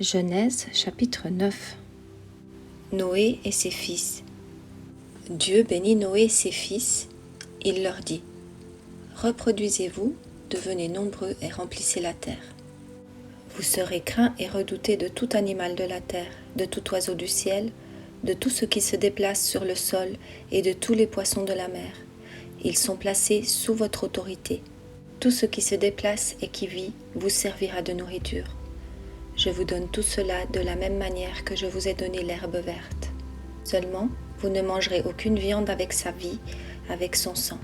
Genèse chapitre 9. Noé et ses fils. Dieu bénit Noé et ses fils. Il leur dit : reproduisez-vous, devenez nombreux et remplissez la terre. Vous serez craints et redoutés de tout animal de la terre, de tout oiseau du ciel, de tout ce qui se déplace sur le sol et de tous les poissons de la mer. Ils sont placés sous votre autorité. Tout ce qui se déplace et qui vit vous servira de nourriture. Je vous donne tout cela de la même manière que je vous ai donné l'herbe verte. Seulement, vous ne mangerez aucune viande avec sa vie, avec son sang.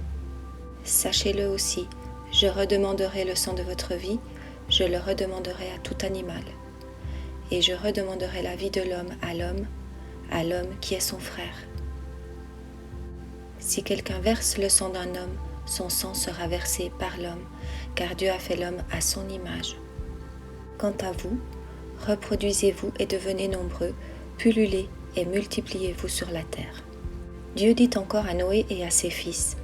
Sachez-le aussi, je redemanderai le sang de votre vie, je le redemanderai à tout animal. Et je redemanderai la vie de l'homme, à l'homme qui est son frère. Si quelqu'un verse le sang d'un homme, son sang sera versé par l'homme, car Dieu a fait l'homme à son image. Quant à vous, reproduisez-vous et devenez nombreux, pullulez et multipliez-vous sur la terre. Dieu dit encore à Noé et à ses fils :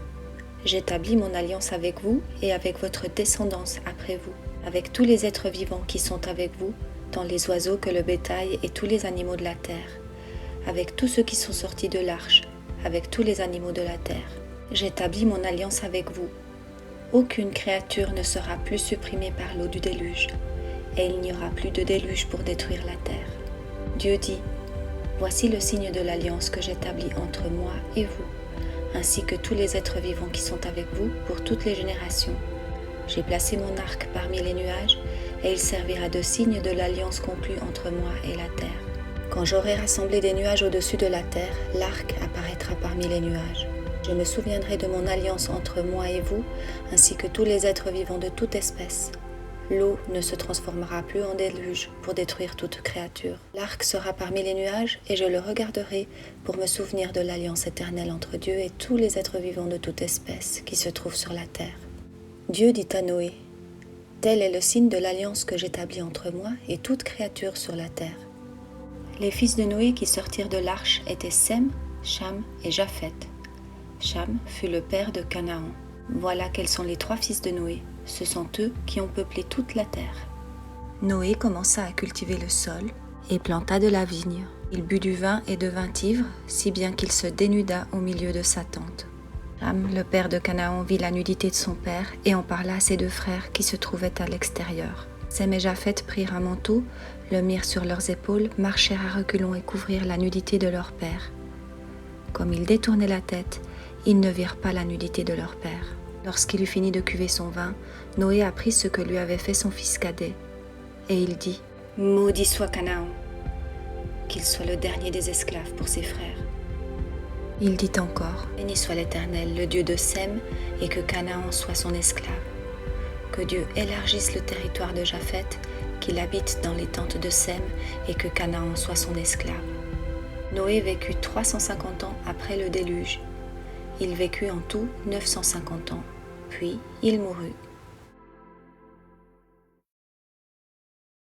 j'établis mon alliance avec vous et avec votre descendance après vous, avec tous les êtres vivants qui sont avec vous, tant les oiseaux que le bétail et tous les animaux de la terre, avec tous ceux qui sont sortis de l'arche, avec tous les animaux de la terre. J'établis mon alliance avec vous. Aucune créature ne sera plus supprimée par l'eau du déluge, et il n'y aura plus de déluge pour détruire la terre. Dieu dit : voici le signe de l'alliance que j'établis entre moi et vous, ainsi que tous les êtres vivants qui sont avec vous pour toutes les générations. J'ai placé mon arc parmi les nuages, et il servira de signe de l'alliance conclue entre moi et la terre. Quand j'aurai rassemblé des nuages au-dessus de la terre, l'arc apparaîtra parmi les nuages. Je me souviendrai de mon alliance entre moi et vous, ainsi que tous les êtres vivants de toute espèce. L'eau ne se transformera plus en déluge pour détruire toute créature. L'arc sera parmi les nuages et je le regarderai pour me souvenir de l'alliance éternelle entre Dieu et tous les êtres vivants de toute espèce qui se trouvent sur la terre. Dieu dit à Noé : tel est le signe de l'alliance que j'établis entre moi et toute créature sur la terre. Les fils de Noé qui sortirent de l'arche étaient Sem, Cham et Japheth. Cham fut le père de Canaan. Voilà quels sont les 3 fils de Noé. Ce sont eux qui ont peuplé toute la terre. Noé commença à cultiver le sol et planta de la vigne. Il but du vin et devint ivre, si bien qu'il se dénuda au milieu de sa tente. Cham, le père de Canaan, vit la nudité de son père et en parla à ses 2 frères qui se trouvaient à l'extérieur. Sem et Japheth prirent un manteau, le mirent sur leurs épaules, marchèrent à reculons et couvrirent la nudité de leur père. Comme ils détournaient la tête, ils ne virent pas la nudité de leur père. Lorsqu'il eut fini de cuver son vin, Noé apprit ce que lui avait fait son fils cadet. Et il dit : maudit soit Canaan, qu'il soit le dernier des esclaves pour ses frères. Il dit encore : béni soit l'Éternel, le Dieu de Sem, et que Canaan soit son esclave. Que Dieu élargisse le territoire de Japheth, qu'il habite dans les tentes de Sem, et que Canaan soit son esclave. Noé vécut 350 ans après le déluge. Il vécut en tout 950 ans, puis il mourut.